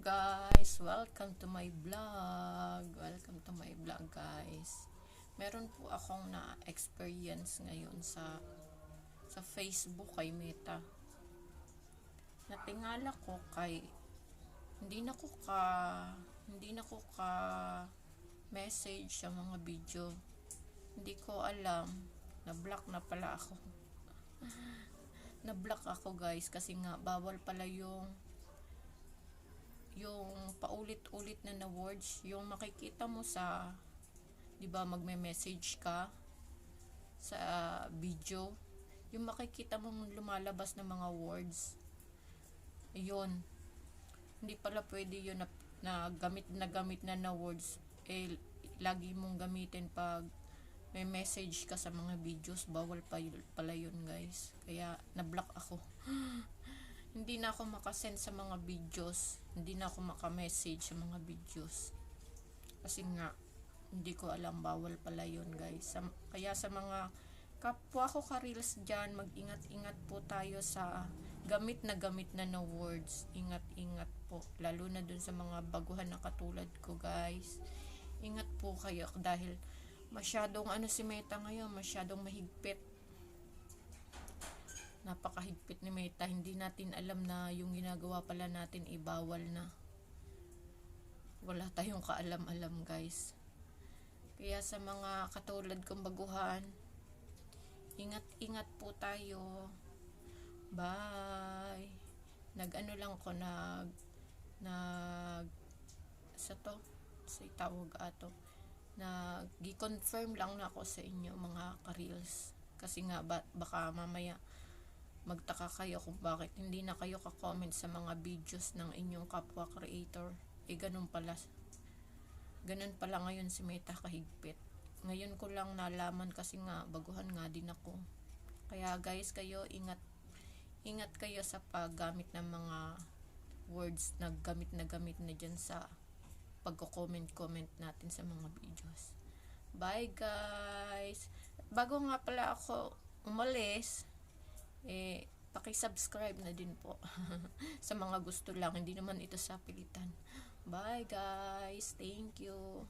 guys, welcome to my vlog. Welcome to my vlog guys. Meron po akong na-experience ngayon sa Facebook kay Meta. Natingala ko kay hindi na ko ka message sa mga video. Hindi ko alam, na-block na pala ako. Na-block ako guys kasi nga bawal pala yung paulit-ulit na words, yung makikita mo sa, 'di ba, magme-message ka sa video, yung makikita mong lumalabas ng mga words, yun hindi pala pwede yun na gamit na words lagi mong gamitin pag may message ka sa mga videos. Bawal pala yun guys, kaya na-block ako. Hindi na ako makasend sa mga videos, hindi na ako makamessage sa mga videos kasi nga hindi ko alam, bawal pala yun guys. Kaya sa mga kapwa ko ka-reels dyan, mag-ingat-ingat po tayo sa gamit na words. Ingat-ingat po, lalo na dun sa mga baguhan na katulad ko guys. Ingat po kayo dahil masyadong si Meta ngayon, masyadong mahigpit. Napakahigpit ni Meta. Hindi natin alam na yung ginagawa pala natin ibawal na. Wala tayong kaalam-alam guys. Kaya sa mga katulad kong baguhan, ingat-ingat po tayo. Bye. Nag-ano gi-confirm lang na ako sa inyo mga ka-reels. Kasi nga baka mamaya magtaka kayo kung bakit hindi na kayo ka-comment sa mga videos ng inyong kapwa creator. Ganun pala ngayon si Meta kahigpit. Ngayon ko lang nalaman kasi nga baguhan nga din ako. Kaya guys, kayo ingat kayo sa paggamit ng mga words na gamit na dyan sa pagko-comment natin sa mga videos. Bye guys. Bago nga pala ako umalis, paki-subscribe na din po. Sa mga gusto lang, hindi naman ito sa pilitan. Bye guys, thank you.